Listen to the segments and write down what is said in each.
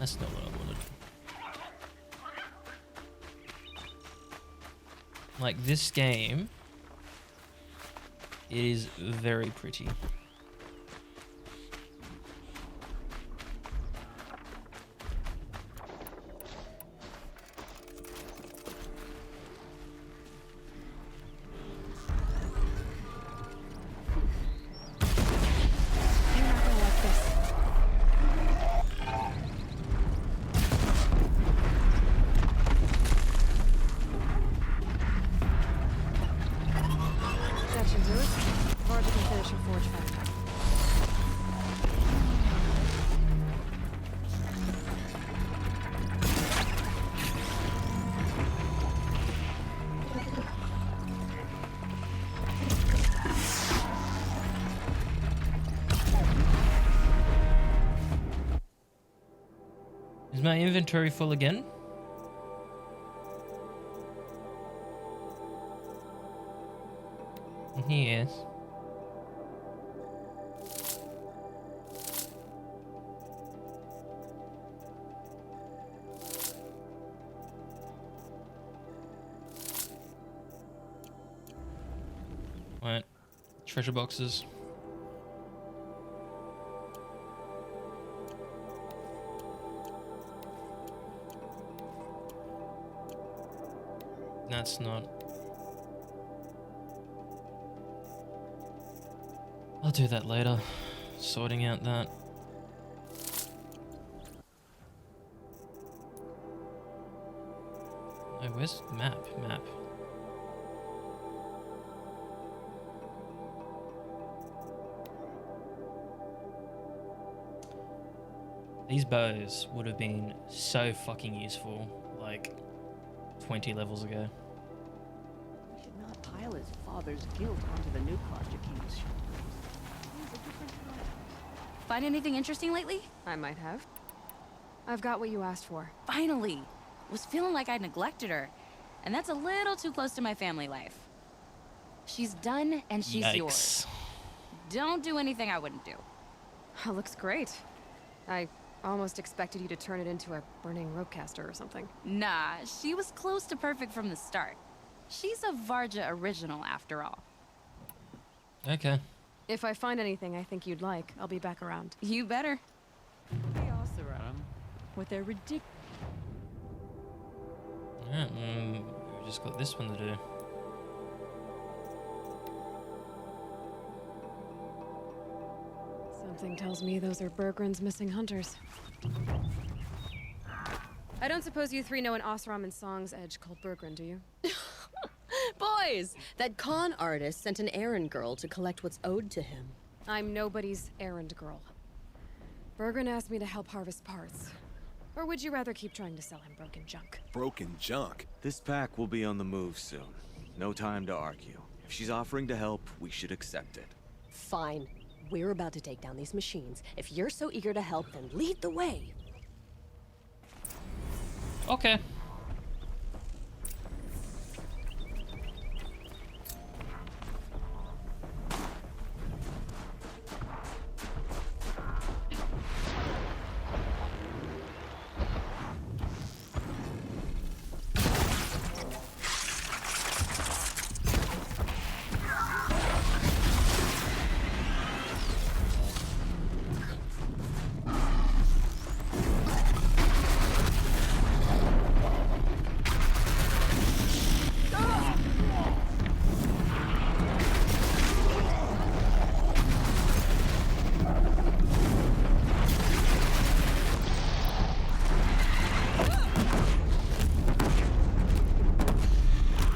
That's not what I wanted. Like, this game, it is very pretty. Is my inventory full again? Yes. Right. Treasure boxes. That's not. I'll do that later. Sorting out that. Oh, where's the map? Map. These bows would have been so fucking useful, like 20 levels ago. He should not pile his father's guilt onto the new Cluster King's shoulders. He's a different kind. Find anything interesting lately? I might have. I've got what you asked for. Finally! Was feeling like I neglected her. And that's a little too close to my family life. She's done and she's Yikes. yours. Don't do anything I wouldn't do. Oh, looks great. I almost expected you to turn it into a burning ropecaster or something. Nah, she was close to perfect from the start. She's a Varja original after all. Okay. If I find anything I think you'd like, I'll be back around. You better. They also run them with their ridiculous. Alright, we just got this one to do. Something tells me those are Bergren's missing hunters. I don't suppose you three know an Osram and Song's edge called Bergren, do you? Boys, that con artist sent an errand girl to collect what's owed to him. I'm nobody's errand girl. Bergren asked me to help harvest parts. Or would you rather keep trying to sell him broken junk? Broken junk? This pack will be on the move soon. No time to argue. If she's offering to help, we should accept it. Fine. We're about to take down these machines. If you're so eager to help, then lead the way. Okay.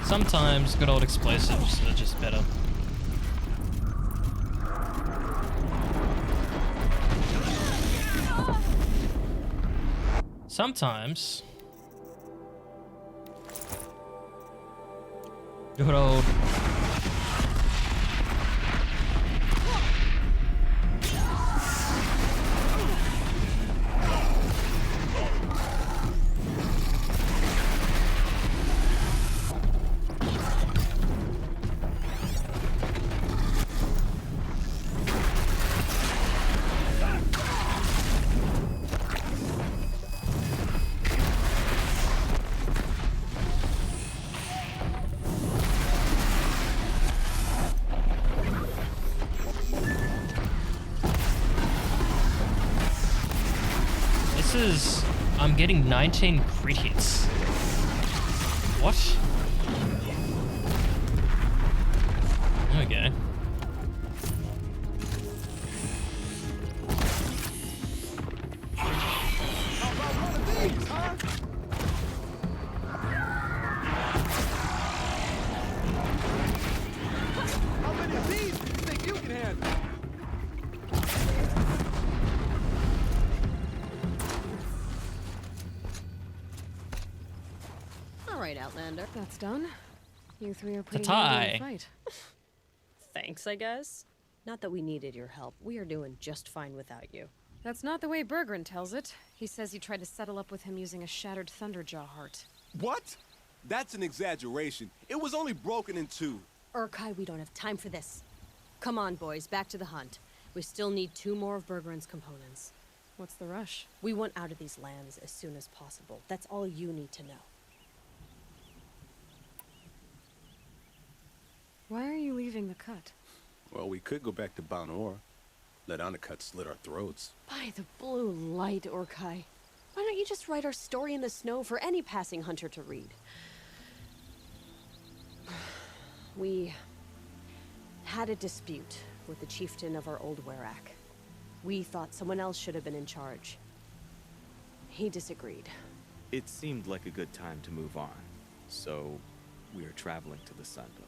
Sometimes good old explosives are just better. Sometimes good old is... I'm getting 19 crit hits. What? There we go. How about one of these, huh? How many of these do you think you can handle? All right, Outlander. That's done. You three are pretty tie. handy in the fight. Thanks, I guess. Not that we needed your help. We are doing just fine without you. That's not the way Bergren tells it. He says you tried to settle up with him using a shattered Thunderjaw heart. What? That's an exaggeration. It was only broken in two. Urkai, we don't have time for this. Come on, boys, back to the hunt. We still need 2 more of Bergren's components. What's the rush? We want out of these lands as soon as possible. That's all you need to know. Why are you leaving the cut? Well, we could go back to Banuk. Let Undercut slit our throats. By the blue light, Urkai. Why don't you just write our story in the snow for any passing hunter to read? We had a dispute with the chieftain of our old Werak. We thought someone else should have been in charge. He disagreed. It seemed like a good time to move on, so we are traveling to the Sundom.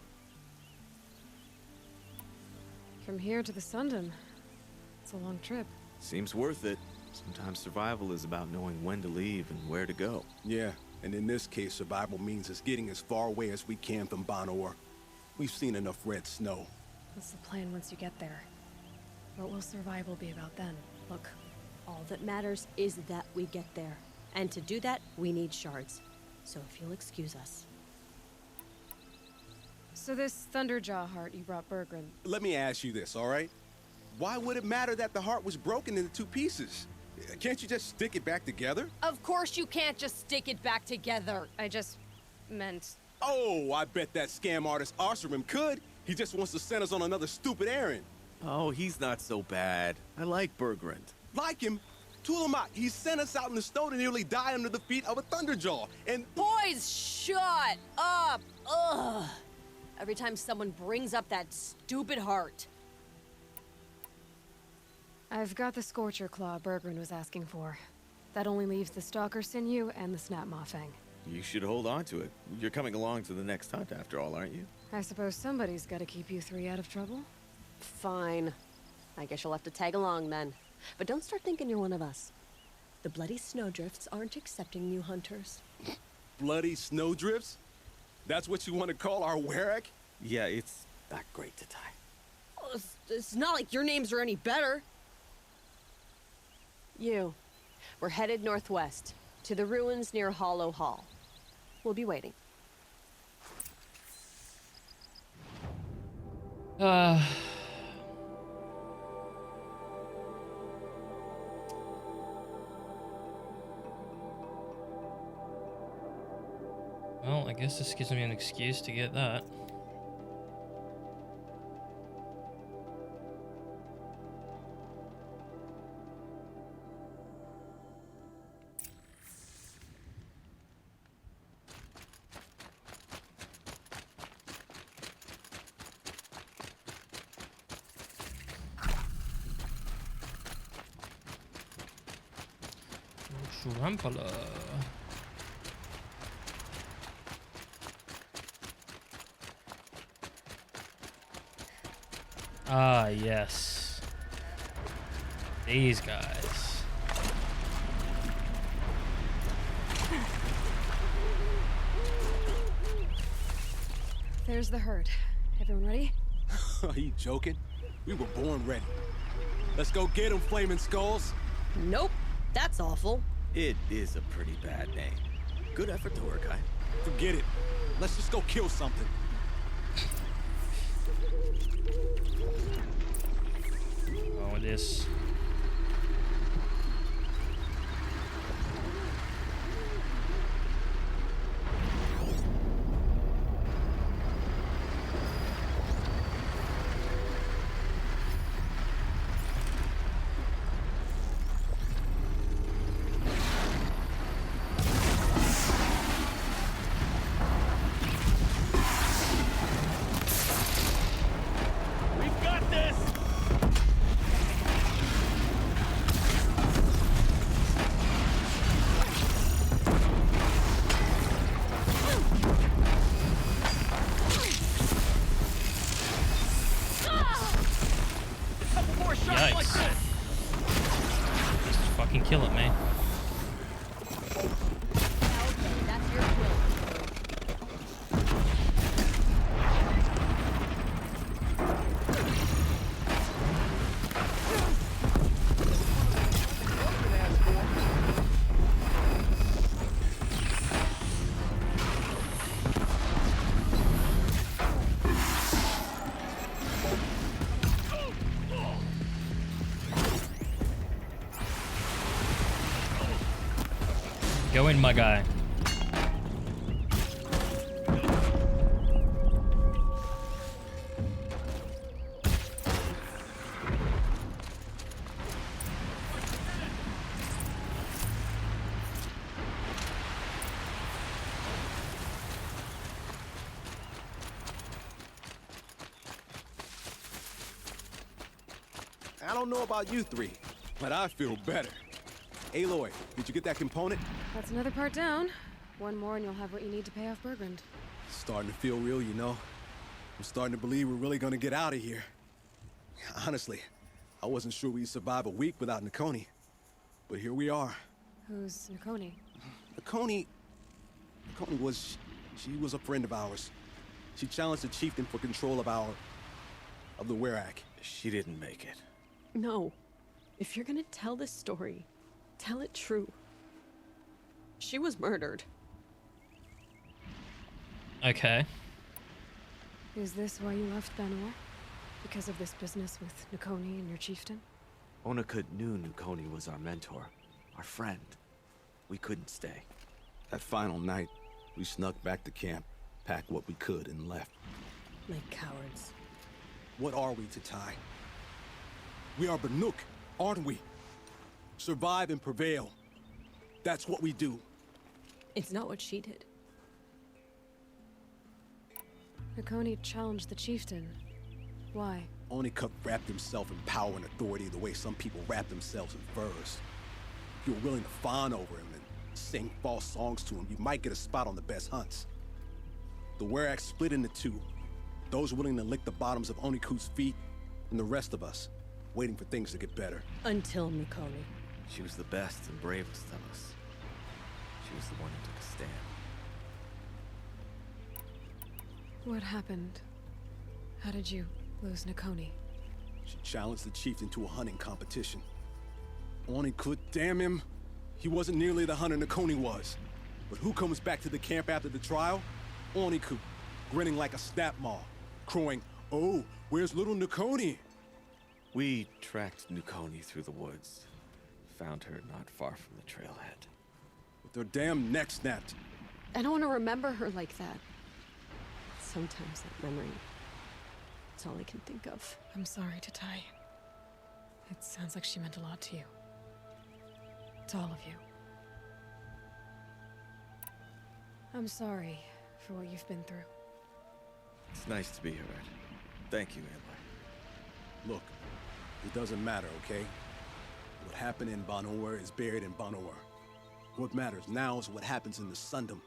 From here to the Sundom. It's a long trip. Seems worth it. Sometimes survival is about knowing when to leave and where to go. Yeah, and in this case, survival means us getting as far away as we can from Banuk. We've seen enough red snow. What's the plan once you get there? What will survival be about then? Look, All that matters is that we get there. And to do that, we need shards. So if you'll excuse us. so this Thunderjaw heart you brought Bergren. Let me ask you this, all right? Why would it matter that the heart was broken into 2 pieces? Can't you just stick it back together? Of course you can't just stick it back together. I just meant... Oh, I bet that scam artist Arsarim could. He just wants to send us on another stupid errand. Oh, he's not so bad. I like Bergrand. Like him, Tulamak, he sent us out in the snow to nearly die under the feet of a Thunderjaw. And Boys, shut up! Ugh! Every time someone brings up that stupid heart. I've got the Scorcher Claw Bergren was asking for. That only leaves the Stalker Sinew and the Snap Maw Fang. You should hold on to it. You're coming along to the next hunt after all, aren't you? I suppose somebody's gotta keep you 3 out of trouble. Fine. I guess you'll have to tag along then. But don't start thinking you're one of us. The bloody snowdrifts aren't accepting new hunters. bloody snowdrifts? That's what you want to call our Werak? Yeah, it's not great to tie. Oh, it's not like your names are any better. We're headed northwest, to the ruins near Hollow Hall. We'll be waiting. Well, I guess this gives me an excuse to get that. Shurampala. Ah, yes. These guys. There's the herd. Everyone ready? Are you joking? We were born ready. Let's go get them, Flaming Skulls. Nope, that's awful. It is a pretty bad name. Good effort to work, Forget it. Let's just go kill something. Oh, this. Yikes. Just fucking kill it, man. That's your quill. Go in, my guy. I don't know about you three, but I feel better. Aloy, did you get that component? That's another part down. One more and you'll have what you need to pay off Bergrand. Starting to feel real, you know. I'm starting to believe we're really gonna get out of here. Honestly, I wasn't sure we'd survive a week without Nakoni. But here we are. Who's Nakoni? Nakoni was... she was a friend of ours. She challenged the chieftain for control of the Ourea. She didn't make it. No. If you're gonna tell this story, tell it true. She was murdered. Okay. Is this why you left Banuk? Because of this business with Nakoni and your chieftain? Onakut knew Nakoni was our mentor, our friend. We couldn't stay. That final night, we snuck back to camp, packed what we could, and left. Like cowards. What are we to Ty? We are Banuk, aren't we? Survive and prevail. That's what we do. It's not what she did. Nakoni challenged the chieftain. Why? Onakut wrapped himself in power and authority the way some people wrap themselves in furs. If you're willing to fawn over him and sing false songs to him, you might get a spot on the best hunts. The Ourea split into two. Those willing to lick the bottoms of Onakut's feet, and the rest of us, waiting for things to get better. Until Nakoni. She was the best and bravest of us. She was the one who took a stand. What happened? How did you lose Nakoni? She challenged the chieftain to a hunting competition. Onakut, damn him, he wasn't nearly the hunter Nakoni was. But who comes back to the camp after the trial? Onakut, grinning like a snap maw, crowing, "Oh, where's little Nakoni?" We tracked Nakoni through the woods. Found her not far from the trailhead. With their damn neck snapped. I don't want to remember her like that. Sometimes that memory, it's all I can think of. I'm sorry to Ty. It sounds like she meant a lot to you. To all of you. I'm sorry for what you've been through. It's nice to be here, Ed. Thank you, Aloy. Look, it doesn't matter, okay? What happened in Banuk is buried in Banuk. What matters now is what happens in the Sundom.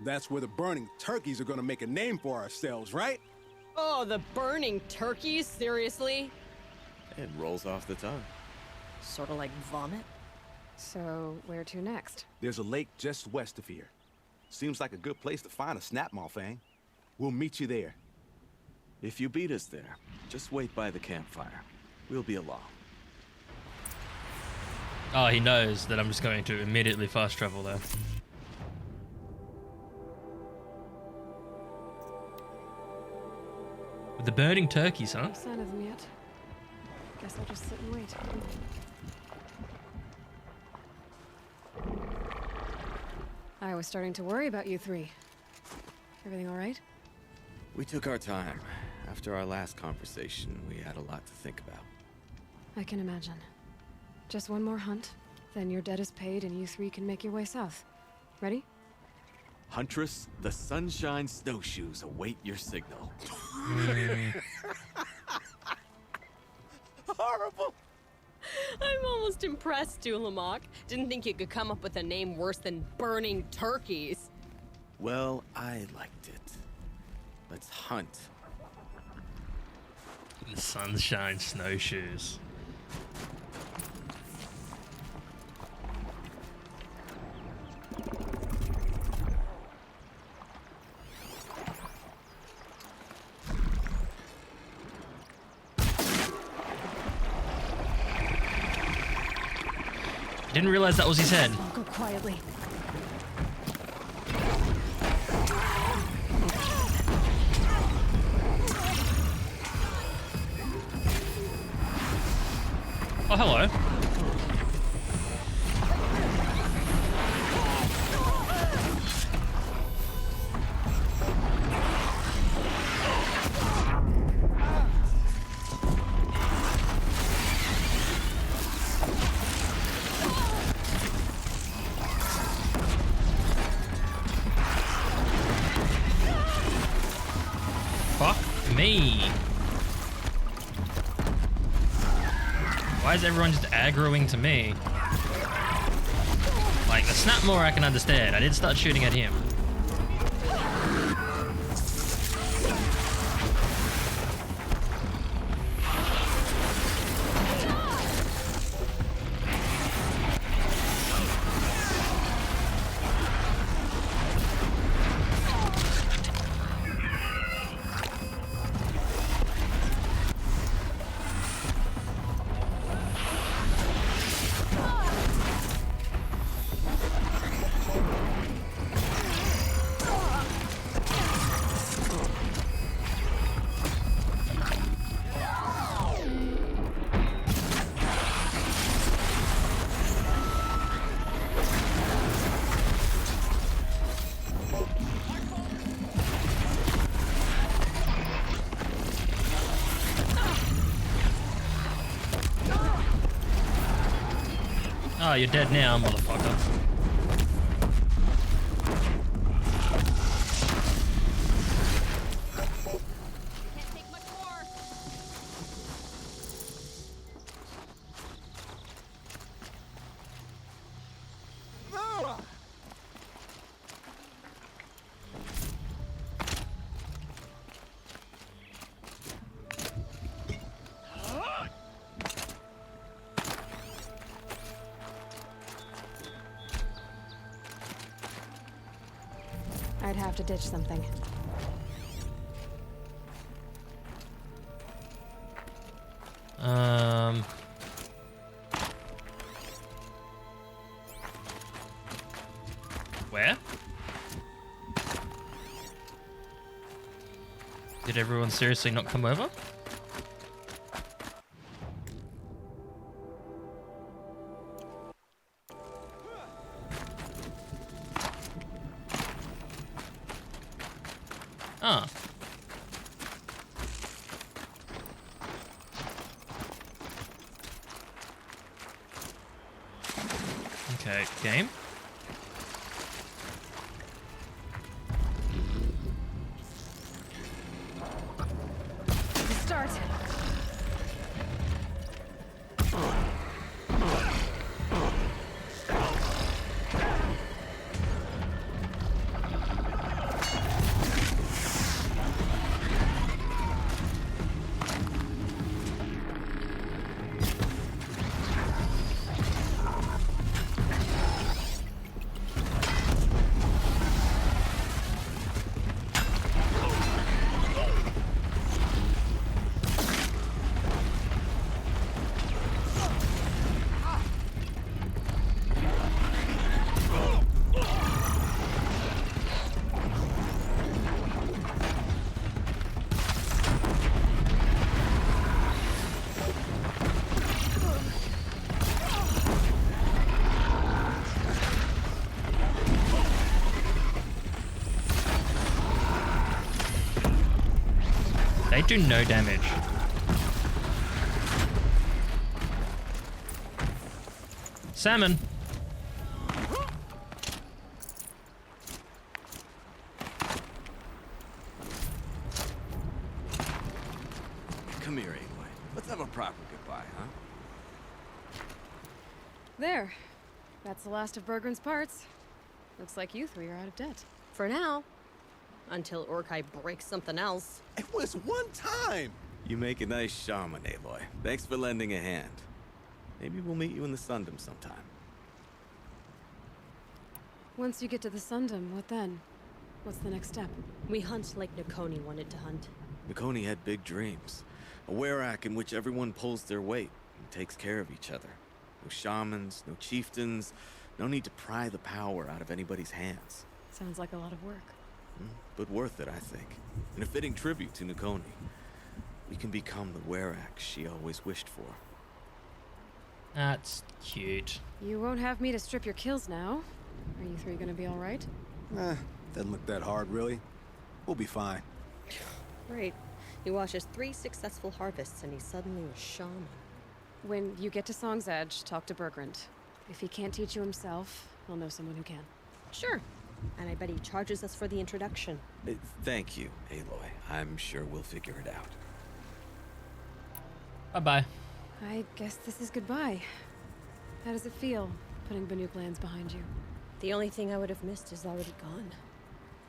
That's where the burning turkeys are gonna make a name for ourselves, right? Oh, the burning turkeys? Seriously? It rolls off the tongue. Sort of like vomit? So, where to next? There's a lake just west of here. Seems like a good place to find a snapmaw fang. We'll meet you there. If you beat us there, just wait by the campfire. We'll be along. Oh, he knows that I'm just going to immediately fast travel there. With the burning turkeys, huh? No sign of them yet. Guess I'll just sit and wait. I was starting to worry about you three. Everything all right? We took our time. After our last conversation, we had a lot to think about. I can imagine. Just one more hunt, then your debt is paid and you three can make your way south. Ready? Huntress, the Sunshine Snowshoes await your signal. Horrible! I'm almost impressed, Dulamok. Didn't think you could come up with a name worse than burning turkeys. Well, I liked it. Let's hunt. The Sunshine Snowshoes. Didn't realize that was his head. Go quietly. Oh, hello. Fuck me. Why is everyone just aggroing to me? Like, the snap more I can understand. I did start shooting at him. Oh, you're dead now, motherfucker. I'd have to ditch something. Where? Did everyone seriously not come over? Ah. Okay, game. Start. They do no damage. Salmon. Come here, Aloy. Let's have a proper goodbye, huh? There. That's the last of Bergren's parts. Looks like you three are out of debt. For now. Until Orkai breaks something else. It was one time! You make a nice shaman, Aloy. Thanks for lending a hand. Maybe we'll meet you in the Sundom sometime. Once you get to the Sundom, what then? What's the next step? We hunt like Nakoni wanted to hunt. Nakoni had big dreams. A Werak in which everyone pulls their weight and takes care of each other. No shamans, no chieftains. No need to pry the power out of anybody's hands. Sounds like a lot of work. But worth it, I think. And a fitting tribute to Nakoni. We can become the Ourea she always wished for. That's cute. You won't have me to strip your kills now. Are you three gonna be alright? Doesn't look that hard, really. We'll be fine. Right. He watches 3 successful harvests and he's suddenly a shaman. When you get to Song's Edge, talk to Bergrand. If he can't teach you himself, he'll know someone who can. Sure. And I bet he charges us for the introduction. Thank you, Aloy. I'm sure we'll figure it out. Bye-bye. I guess this is goodbye. How does it feel, putting Banuk lands behind you? The only thing I would have missed is already gone.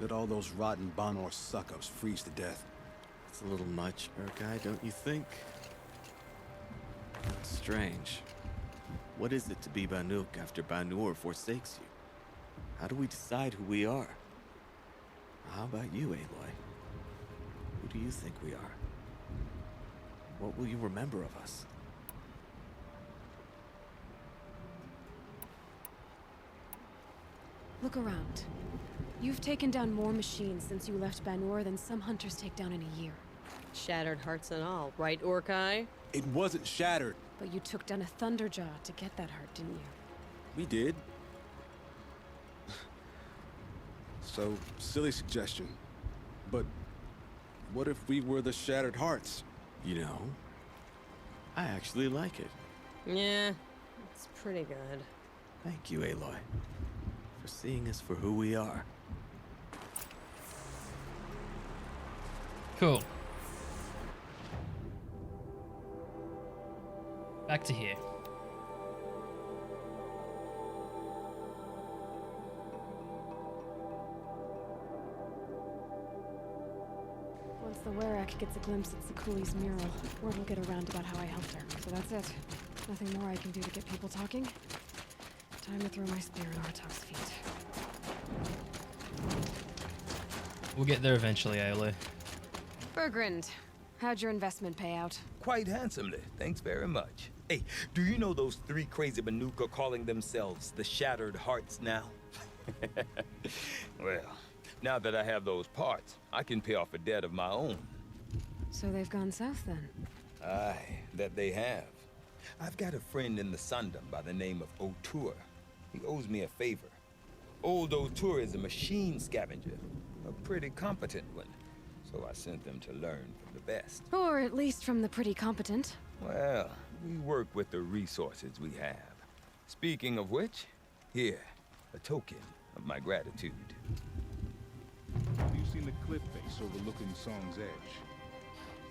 Let all those rotten Banor suck-ups freeze to death. It's a little much, Urkai, don't you think? It's strange. What is it to be Banuk after Banur forsakes you? How do we decide who we are? How about you, Aloy? Who do you think we are? What will you remember of us? Look around. You've taken down more machines since you left Banur than some hunters take down in a year. Shattered hearts and all, right, Orkai? It wasn't shattered. But you took down a Thunderjaw to get that heart, didn't you? We did. So, silly suggestion. But what if we were the Shattered Hearts? You know, I actually like it. Yeah, it's pretty good. Thank you, Aloy, for seeing us for who we are. Cool. Back to here. Once the Werak gets a glimpse at Sakuli's mural, word will get around about how I helped her. So that's it. Nothing more I can do to get people talking. Time to throw my spear in Aratak's feet. We'll get there eventually, Aloy. Bergrand, how'd your investment pay out? Quite handsomely, thanks very much. Hey, do you know those 3 crazy Banuk are calling themselves the Shattered Hearts now? Well, now that I have those parts, I can pay off a debt of my own. So they've gone south then? Aye, that they have. I've got a friend in the Sundom by the name of Ourea. He owes me a favor. Old Ourea is a machine scavenger, a pretty competent one. So I sent them to learn from the best. Or at least from the pretty competent. Well, we work with the resources we have. Speaking of which, here, a token of my gratitude. Have you seen the cliff face overlooking Song's Edge?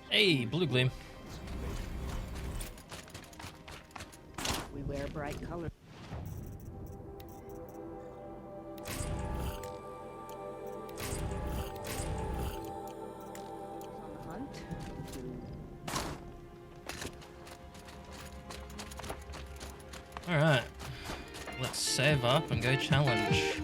Hey, blue gleam. We wear bright colors. On the hunt. Alright. Let's save up and go challenge.